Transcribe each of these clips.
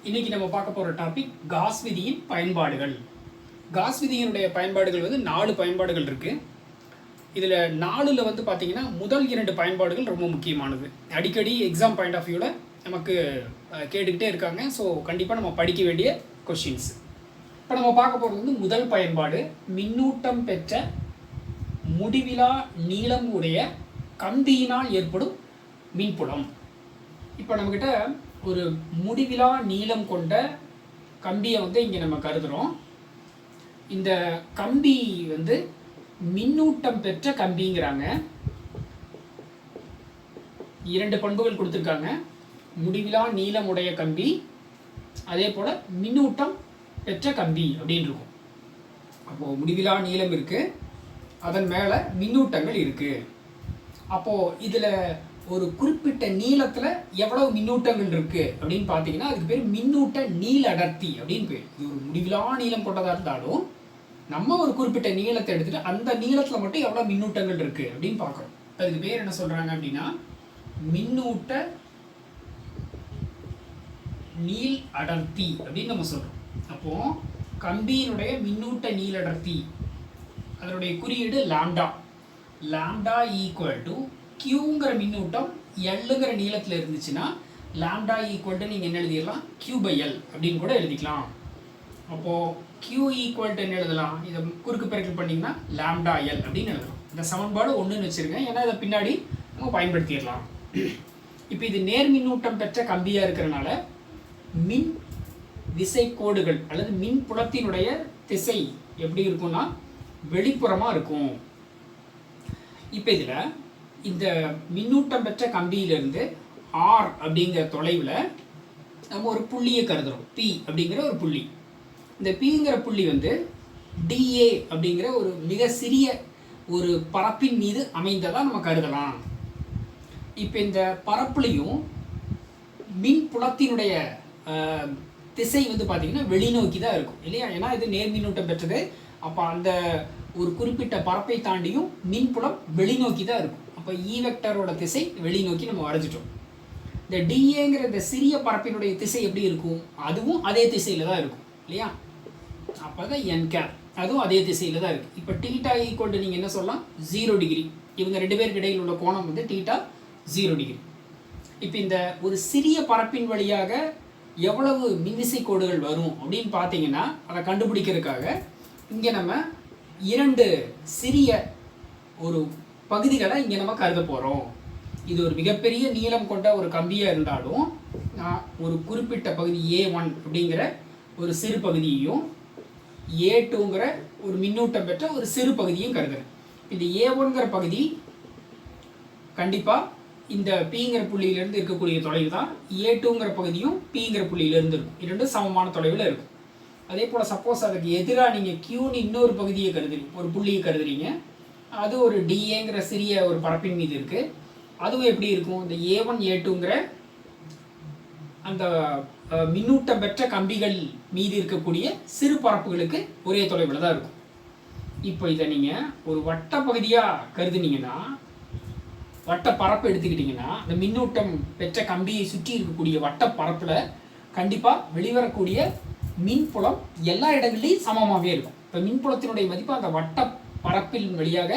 இன்னைக்கு நம்ம பார்க்க போகிற டாபிக் காஸ் விதியின் பயன்பாடுகள். காஸ் விதியினுடைய பயன்பாடுகள் வந்து 4 பயன்பாடுகள் இருக்குது. இதில் 4ல் வந்து பார்த்திங்கன்னா முதல் 2 பயன்பாடுகள் ரொம்ப முக்கியமானது. அடிக்கடி எக்ஸாம் பாயிண்ட் ஆஃப் வியூவில் நமக்கு கேட்டுக்கிட்டே இருக்காங்க. ஸோ கண்டிப்பாக நம்ம படிக்க வேண்டிய கொஷின்ஸ். இப்போ நம்ம பார்க்க போகிறது வந்து முதல் பயன்பாடு, மின்னூட்டம் பெற்ற முடிவிலா நீளம் உடைய கம்பியினால் ஏற்படும் மின்புலம். இப்போ நம்மக்கிட்ட ஒரு முடிவிலா நீளம் கொண்ட கம்பியை வந்து இங்கே நம்ம கருதுகிறோம். இந்த கம்பி வந்து மின்னூட்டம் பெற்ற கம்பிங்கிறாங்க. 2 பண்புகள் கொடுத்துருக்காங்க. முடிவிலா நீளம் உடைய கம்பி, அதே போல் மின்னூட்டம் பெற்ற கம்பி அப்படின்னு இருக்கும். அப்போது முடிவிலா நீளம் இருக்குது, அதன் மேலே மின்னூட்டங்கள் இருக்குது. அப்போது இதில் ஒரு குறிப்பிட்ட நீளத்தில் எவ்வளவு மின்னூட்டங்கள் இருக்குது அப்படின்னு பார்த்தீங்கன்னா அதுக்கு பேர் மின்னூட்ட நீள அடர்த்தி அப்படின்னு பேர். இது ஒரு முடிவிலா நீளம் கொண்டதாக இருந்தாலும் நம்ம ஒரு குறிப்பிட்ட நீளத்தை எடுத்துகிட்டு அந்த நீளத்தில் மட்டும் எவ்வளோ மின்னூட்டங்கள் இருக்குது அப்படின்னு பார்க்குறோம். அதுக்கு பேர் என்ன சொல்கிறாங்க அப்படின்னா மின்னூட்ட நீள் அடர்த்தி அப்படின்னு நம்ம சொல்கிறோம். அப்போது கம்பியினுடைய மின்னூட்ட நீள் அடர்த்தி, அதனுடைய குறியீடு லாம்டா. லாம்டா ஈக்குவல் டு கியூங்கிற மின்னூட்டம் எல்லுங்கிற நீளத்தில் இருந்துச்சுன்னா லாம்டா ஈக்குவல் டு நீங்கள் என்ன எழுதிடலாம், கியூ பை எல் அப்படின்னு கூட எழுதிக்கலாம். அப்போது கியூ ஈக்குவல் டு என்ன எழுதலாம், இதை குறுக்கு பெருக்கல் பண்ணிங்கன்னா லாம்டா எல் அப்படின்னு எழுதலாம். இந்த சமன்பாடு 1ன்னு வச்சுருங்க, ஏன்னா இதை பின்னாடி நம்ம பயன்படுத்திடலாம். இப்போ இது நேர் மின்னூட்டம் பெற்ற கம்பியாக இருக்கிறனால மின் விசை கோடுகள் அல்லது மின் புலத்தினுடைய திசை எப்படி இருக்கும்னா வெளிப்புறமாக இருக்கும். இப்போ இதில் இந்த மின்னூட்டம் பெற்ற கம்பியிலிருந்து ஆர் அப்படிங்கிற தொலைவில் நம்ம ஒரு புள்ளியை கருதுகிறோம், பி அப்படிங்கிற ஒரு புள்ளி. இந்த பிங்கிற புள்ளி வந்து டிஏ அப்படிங்கிற ஒரு மிக சிறிய ஒரு பரப்பின் மீது அமைந்ததாக நம்ம கருதலாம். இப்போ இந்த பரப்புலையும் மின் புலத்தினுடைய திசை வந்து பார்த்திங்கன்னா வெளிநோக்கி தான் இருக்கும் இல்லையா, ஏன்னா இது நேர் மின்னூட்டம் பெற்றது. அப்போ அந்த ஒரு குறிப்பிட்ட பரப்பை தாண்டியும் மின்புலம் வெளிநோக்கி தான் இருக்கும். அப்போ இ வெக்டரோட திசை வெளிநோக்கி நம்ம வரைஞ்சிட்டோம். இந்த டிஏங்கிற இந்த சிறிய பரப்பினுடைய திசை எப்படி இருக்கும், அதுவும் அதே திசையில் தான் இருக்கும் இல்லையா. அப்போ தான் என் கேப் அதுவும் அதே திசையில் தான் இருக்குது. இப்போ டீட்டா ஈக்குவல் டு நீங்கள் என்ன சொல்லலாம், 0 டிகிரி. இவங்க 2 பேருக்கு இடையில் உள்ள கோணம் வந்து டீட்டா 0 டிகிரி. இப்போ இந்த ஒரு சிறிய பரப்பின் வழியாக எவ்வளவு மின்விசை கோடுகள் வரும் அப்படின்னு பார்த்தீங்கன்னா அதை கண்டுபிடிக்கிறதுக்காக இங்கே நம்ம 2 சிறிய ஒரு பகுதிகளை இங்கே நம்ம கருத போகிறோம். இது ஒரு மிகப்பெரிய நீளம் கொண்ட ஒரு கம்பியாக இருந்தாலும் நான் ஒரு குறிப்பிட்ட பகுதி A1 அப்படிங்கிற ஒரு சிறு பகுதியையும் A2ங்கிற ஒரு மின்னூட்டம் பெற்ற ஒரு சிறு பகுதியும் கருதுறேன். இந்த A1ங்கிற பகுதி கண்டிப்பாக இந்த Pங்கிற புள்ளியிலேருந்து இருக்கக்கூடிய தொலைவு தான். A2ங்கிற பகுதியும் Pங்கிற புள்ளியிலேருந்து இருக்கும். இரண்டும் சமமான தொலைவில் இருக்கும். அதே போல் சப்போஸ் அதுக்கு எதிராக நீங்கள் கியூன்னு இன்னொரு பகுதியை கருதுறீங்க, ஒரு புள்ளியை கருதுறீங்க, அது ஒரு டிஏங்கிற சிறிய ஒரு பரப்பின் மீது இருக்குது. அதுவும் எப்படி இருக்கும், இந்த A1 A2ங்கிற அந்த மின்னூட்டம் பெற்ற கம்பிகள் மீது இருக்கக்கூடிய சிறு பரப்புகளுக்கு ஒரே தொலைவில் தான் இருக்கும். இப்போ இதை நீங்கள் ஒரு வட்ட பகுதியாக கருதுனீங்கன்னா, வட்ட பரப்பு எடுத்துக்கிட்டிங்கன்னா இந்த மின்னூட்டம் பெற்ற கம்பியை சுற்றி இருக்கக்கூடிய வட்ட பரப்பில் கண்டிப்பாக வெளிவரக்கூடிய மின்புலம் எல்லா இடங்கள்லையும் சமமாகவே இருக்கும். இப்போ மின்புலத்தினுடைய மதிப்பு அந்த வட்ட பரப்பின் வழியாக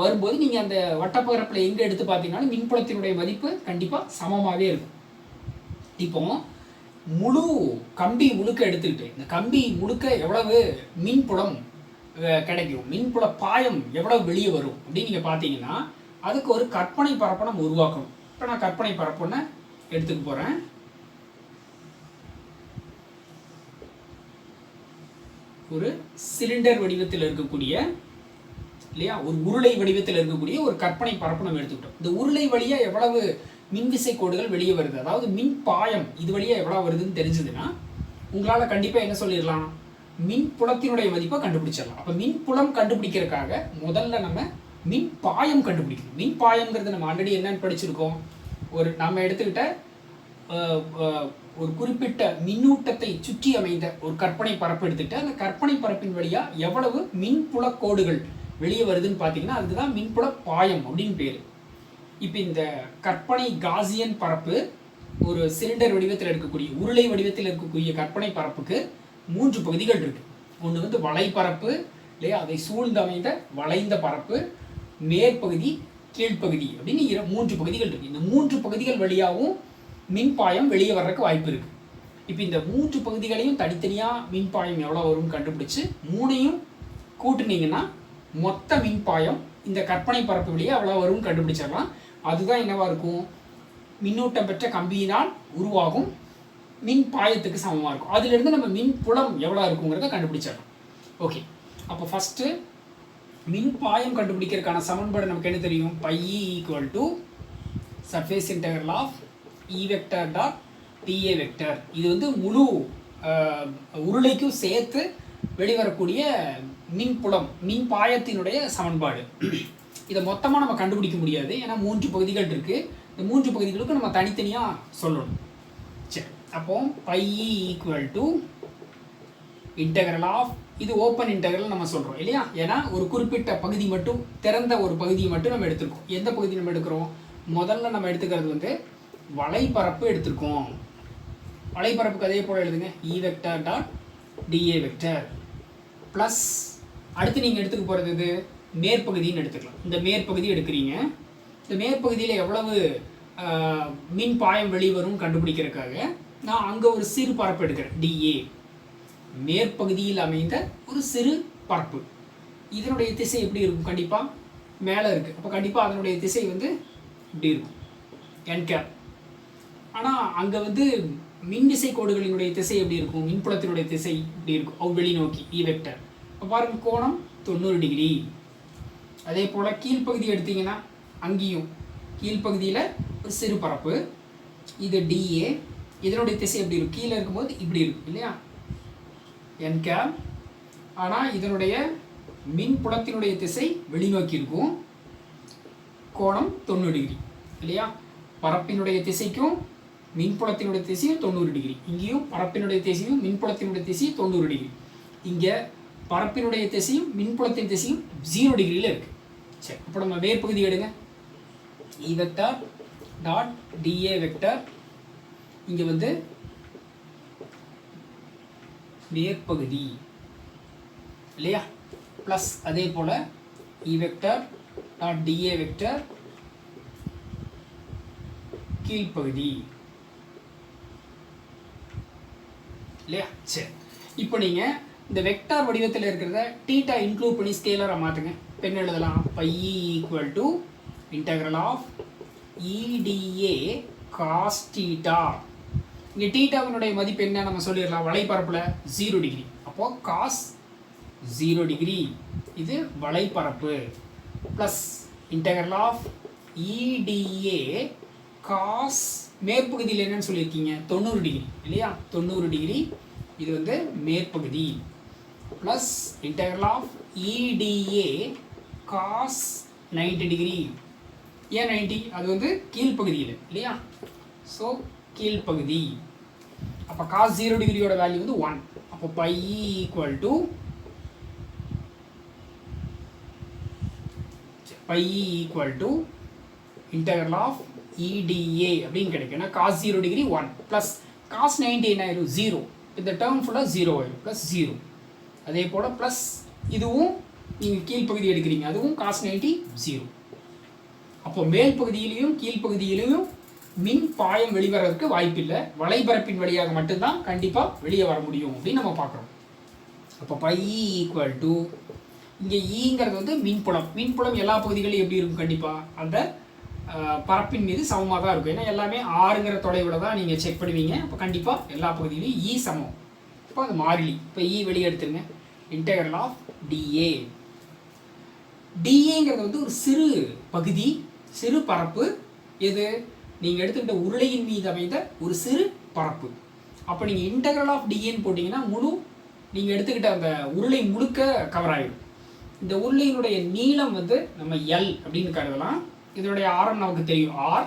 வரும்போது நீங்கள் அந்த வட்டப்பரப்பில் எங்கே எடுத்து பார்த்தீங்கன்னாலும் மின்புலத்தினுடைய மதிப்பு கண்டிப்பாக சமமாகவே இருக்கும். இப்போ முழு கம்பி முழுக்க எடுத்துக்கிட்டு இந்த கம்பி முழுக்க எவ்வளவு மின்புலம் கிடைக்கும், மின்புல பாயம் எவ்வளவு வெளியே வரும் அப்படின்னு நீங்கள் பார்த்தீங்கன்னா அதுக்கு ஒரு கற்பனை பரப்பை நம்ம உருவாக்கணும். இப்போ நான் கற்பனை பரப்புன்னு எடுத்துக்க போகிறேன். ஒரு சிலிண்டர் வடிவத்தில் இருக்கக்கூடிய இல்லையா, ஒரு உருளை வடிவத்தில் இருக்கக்கூடிய ஒரு கற்பனை பரப்பு நம்ம எடுத்துக்கிட்டோம். இந்த உருளை வழியாக எவ்வளவு மின்விசை கோடுகள் வெளியே வருது, அதாவது மின் பாயம் இது வழியாக எவ்வளோ வருதுன்னு தெரிஞ்சதுன்னா உங்களால் கண்டிப்பாக என்ன சொல்லிடலாம், மின் புலத்தினுடைய மதிப்பை கண்டுபிடிச்சிடலாம். அப்போ மின் புலம் கண்டுபிடிக்கிறதுக்காக முதல்ல நம்ம மின் பாயம் கண்டுபிடிக்கணும். மின் பாயம்ங்கிறது நம்ம ஆல்ரெடி என்னன்னு படிச்சிருக்கோம், ஒரு நம்ம எடுத்துக்கிட்ட ஒரு குறிப்பிட்ட மின்னூட்டத்தை சுற்றி அமைந்த ஒரு கற்பனை பரப்பு எடுத்துக்கிட்டு அந்த கற்பனை பரப்பின் வழியாக எவ்வளவு மின்புல கோடுகள் வெளியே வருதுன்னு பார்த்தீங்கன்னா அதுக்கு தான் மின்புல பாயம் அப்படின்னு பேர். இப்போ இந்த கற்பனை காசியன் பரப்பு ஒரு சிலிண்டர் வடிவத்தில் இருக்கக்கூடிய உருளை வடிவத்தில் இருக்கக்கூடிய கற்பனை பரப்புக்கு 3 பகுதிகள் இருக்குது. ஒன்று வந்து வளைபரப்பு இல்லையா, அதை சூழ்ந்து அமைந்த வளைந்த பரப்பு, மேற்பகுதி, கீழ்ப்பகுதி அப்படின்னு 3 பகுதிகள் இருக்குது. இந்த 3 பகுதிகள் வழியாகவும் மின்பாயம் வெளியே வர்றதுக்கு வாய்ப்பு இருக்குது. இப்போ இந்த 3 பகுதிகளையும் தனித்தனியாக மின்பாயம் எவ்வளோ வரும்னு கண்டுபிடிச்சு 3ஐயும் கூட்டுனீங்கன்னா மொத்த மின்பாயம் இந்த கற்பனை பரப்பு வழியாக எவ்வளோ வரும்னு கண்டுபிடிச்சிடலாம். அதுதான் என்னவா இருக்கும், மின்னூட்டம் பெற்ற கம்பியினால் உருவாகும் மின் பாயத்துக்கு சமமாக இருக்கும். அதிலிருந்து நம்ம மின் புலம் எவ்வளோ இருக்குங்கிறத கண்டுபிடிச்சிடலாம். ஓகே, அப்போ ஃபஸ்ட்டு மின் பாயம் கண்டுபிடிக்கிறதுக்கான சமன்பாடு நமக்கு என்ன தெரியும், πe = surface integral of E vector dot dA vector. இது வந்து முழு உருளைக்கும் சேர்த்து வெளிவரக்கூடிய மின்புலம் மின் பாயத்தினுடைய சமன்பாடு. இதை மொத்தமாக நம்ம கண்டுபிடிக்க முடியாது, ஏன்னா 3 பகுதிகள் இருக்குது. இந்த 3 பகுதிகளுக்கு நம்ம தனித்தனியாக சொல்லணும். சரி, அப்போ πe = இன்டெக்ரல் ஆஃப், இது ஓப்பன் இன்டெக்ரல் நம்ம சொல்கிறோம் இல்லையா, ஏன்னா ஒரு குறிப்பிட்ட பகுதி மட்டும், திறந்த ஒரு பகுதியை மட்டும் நம்ம எடுத்துருக்கோம். எந்த பகுதி நம்ம எடுக்கிறோம், முதல்ல நம்ம எடுத்துக்கிறது வந்து வளைபரப்பு எடுத்திருக்கோம். வளைபரப்புக்கு அதே போல் எழுதுங்க, E vector dot dA vector plus, அடுத்து நீங்கள் எடுத்துக்க போகிறது இது மேற்பகுதின்னு எடுத்துக்கலாம். இந்த மேற்பகுதி எடுக்கிறீங்க. இந்த மேற்பகுதியில் எவ்வளவு மின் பாயம் வெளிவரும் கண்டுபிடிக்கிறதுக்காக நான் அங்கே ஒரு சிறு பரப்பு எடுக்கிறேன், dA. மேற்பகுதியில் அமைந்த ஒரு சிறு பரப்பு. இதனுடைய திசை எப்படி இருக்கும், கண்டிப்பாக மேலே இருக்குது. அப்போ கண்டிப்பாக அதனுடைய திசை வந்து இப்படி இருக்கும், n. ஆனால் அங்கே வந்து மின்விசை கோடுகளினுடைய திசை எப்படி இருக்கும், மின்புலத்தினுடைய திசை இப்படி இருக்கும், வெளிநோக்கி E வெக்டர். இப்போ பாருங்கள், கோணம் 90 டிகிரி. அதே போல் கீழ்ப்பகுதி எடுத்தீங்கன்னா அங்கேயும் கீழ்ப்பகுதியில் ஒரு சிறு பரப்பு, இது dA. இதனுடைய திசை எப்படி இருக்கும், கீழே இருக்கும்போது இப்படி இருக்கும் இல்லையா, n. ஆனால் இதனுடைய மின்புலத்தினுடைய திசை வெளிநோக்கி இருக்கும், கோணம் 90 டிகிரி இல்லையா. பரப்பினுடைய திசைக்கும் மின்புலத்தினுடைய திசையும் 90 டிகிரி. இங்கேயும் பரப்பினுடைய திசையும் மின்புலத்தினுடைய திசையும் 90 டிகிரி. இங்கே பரப்பினுடைய திசையும் மின்புலத்தின் திசையும் 0 டிகிரியில் இருக்குது. சரி, இப்போ நம்ம வேர்பகுதி எடுங்க, E vector dot dA vector. இங்கே வந்து மேற்பகுதி இல்லையா, ப்ளஸ் அதே போல் E vector dot dA vector கீழ்ப்பகுதி இல்லையா. சரி, இப்போ நீங்கள் இந்த வெக்டார் வடிவத்தில் இருக்கிறத தீட்டா இன்க்ளூட் பண்ணி ஸ்கேலராக மாற்றுங்க. பெண் எழுதலாம், πe = integral of EdA cos θ. இங்கே தீட்டாவினுடைய மதிப்பு என்ன நம்ம சொல்லிடலாம், வளைபரப்பில் 0 டிகிரி. அப்போது cos 0 டிகிரி, இது வளைபரப்பு, plus integral of EdA cos, மேற்பகுதியில் என்னன்னு சொல்லியிருக்கீங்க, 90 டிகிரி இல்லையா, 90 டிகிரி. இது வந்து மேற்பகுதி, plus integral of EdA cos 90 degree. ஏன் 90, அது வந்து கீழ்ப்பகுதியில் இல்லையா, ஸோ கீழ்ப்பகுதி. அப்போ cos 0 டிகிரியோட வேல்யூ வந்து 1. அப்போ πe = இன்டெக்ரல் ஆஃப் EdA அப்படின்னு கிடைக்கும். ஏன்னா cos 0 டிகிரி 1 ப்ளஸ் cos 90 என்ன ஆயிரும், 0. இந்த டேர்ம் ஃபுல்லாக 0 ஆயிரும், ப்ளஸ் 0. அதே போல் ப்ளஸ் இதுவும் நீங்கள் கீழ்ப்பகுதி எடுக்கிறீங்க, அதுவும் cos 90 0. அப்போ மேல் பகுதியிலையும் கீழ்ப்பகுதியிலையும் மின் பாயம் வெளிவரதுக்கு வாய்ப்பில்லை, வளைபரப்பின் வழியாக மட்டும்தான் கண்டிப்பாக வெளியே வர முடியும் அப்படின்னு நம்ம பார்க்குறோம். அப்போ πe = இங்கே ஈங்கிறது வந்து மின்புலம். மின்புலம் எல்லா பகுதிகளையும் எப்படி இருக்கும், கண்டிப்பாக அந்த பரப்பின் மீது சமமாக தான் இருக்கும். ஏன்னா எல்லாமே 6ங்கிற தொலைவில் தான் நீங்கள் செக் பண்ணுவீங்க. அப்போ கண்டிப்பாக எல்லா பகுதியிலையும் E சமம். இப்போ அது மாறிலி, இப்போ E வெளியே எடுத்துருங்க, இன்டெக்ரல் ஆஃப் dA. dAங்கிறது வந்து ஒரு சிறு பகுதி, சிறு பரப்பு. எது, நீங்கள் எடுத்துக்கிட்ட உருளையின் மீது அமைந்த ஒரு சிறு பரப்பு. அப்போ நீங்கள் இன்டெக்ரல் ஆஃப் dAன்னு போட்டிங்கன்னா முழு நீங்கள் எடுத்துக்கிட்ட அந்த உருளை முழுக்க கவர் ஆகிடும். இந்த உருளையினுடைய நீளம் வந்து நம்ம L அப்படின்னு கருதலாம். இதனுடைய ஆரம் நமக்கு தெரியும் R.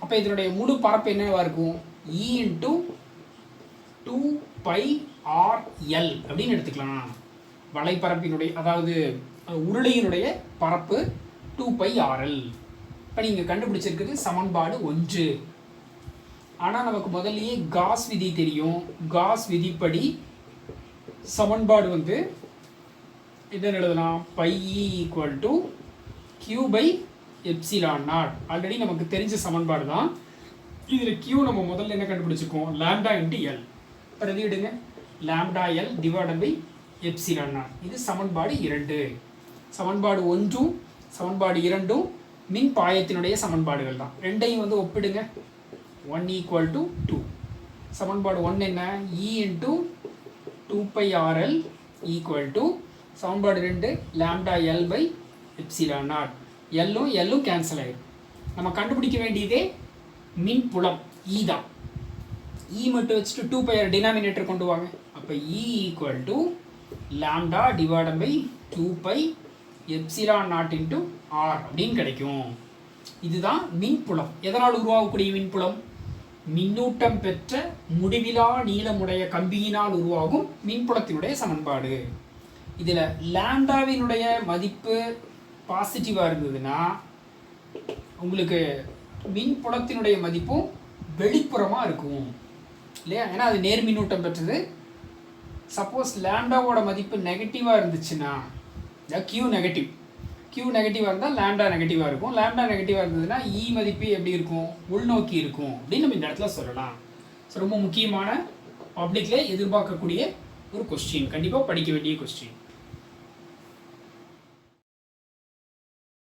அப்போ இதனுடைய முழு பரப்பு என்னவா இருக்கும், E × 2πRL அப்படின்னு எடுத்துக்கலாம். வளைபரப்பினுடைய, அதாவது உருளையினுடைய பரப்பு 2πRL. இப்போ நீங்கள் கண்டுபிடிச்சிருக்கிறது சமன்பாடு 1. ஆனால் நமக்கு முதல்லயே காஸ் விதி தெரியும். காஸ் விதிப்படி சமன்பாடு வந்து என்ன எழுதலாம்? Phi E equal to Q by epsilon naught. Already நமக்கு தெரிஞ்ச சமன்பாடு தான். இதில் கியூ நம்ம முதல்ல என்ன கண்டுபிடிச்சிருக்கோம்? Lambda into L. பிரதியிடுங்க. Lambda L divided by epsilon naught. இது சமன்பாடு 2. சமன்பாடு 1 சமன்பாடு 2 மின் பாயத்தினுடைய சமன்பாடுகள் தான். ரெண்டையும் வந்து ஒப்பிடுங்க. 1 ஈக்குவல் டு 2. சமன்பாடு 1 என்ன? E into 2 by RL equal to சமன்பாடு 2 lambda L by epsilon naught. எல்லும் கேன்சல் ஆயிடும். நம்ம கண்டுபிடிக்க வேண்டியதே மின் புலம் இ தான். இ மட்டும் வச்சுட்டு 2 பை ஆர் டினாமினேட்டர் கொண்டு வாங்க. அப்போ E equal to lambda divided by 2 pi epsilon naught into R அப்படின்னு கிடைக்கும். இதுதான் மின்புலம். எதனால் உருவாகக்கூடிய மின்புலம்? மின்னூட்டம் பெற்ற முடிவிலா நீளமுடைய கம்பியினால் உருவாகும் மின்புலத்தினுடைய சமன்பாடு. இதில் லாம்டாவினுடைய மதிப்பு பாசிட்டிவாக இருந்ததுன்னா உங்களுக்கு மின்புலத்தினுடைய மதிப்பும் வெளிப்புறமாக இருக்கும் இல்லையா? ஏன்னா அது நேர் மின்னூட்டம் பெற்றது. சப்போஸ் லாம்டாவோட மதிப்பு நெகட்டிவாக இருந்துச்சுன்னா, கியூ நெகட்டிவாக இருந்தால் லாம்டா நெகட்டிவாக இருக்கும். லாம்டா நெகட்டிவாக இருந்ததுன்னா இ மதிப்பு எப்படி இருக்கும்? உள்நோக்கி இருக்கும் அப்படின்னு நம்ம இந்த இடத்துல சொல்லலாம். ஸோ ரொம்ப முக்கியமான பப்ளிக்ல எதிர்பார்க்கக்கூடிய ஒரு கொஸ்டின், கண்டிப்பாக படிக்க வேண்டிய கொஸ்டின்.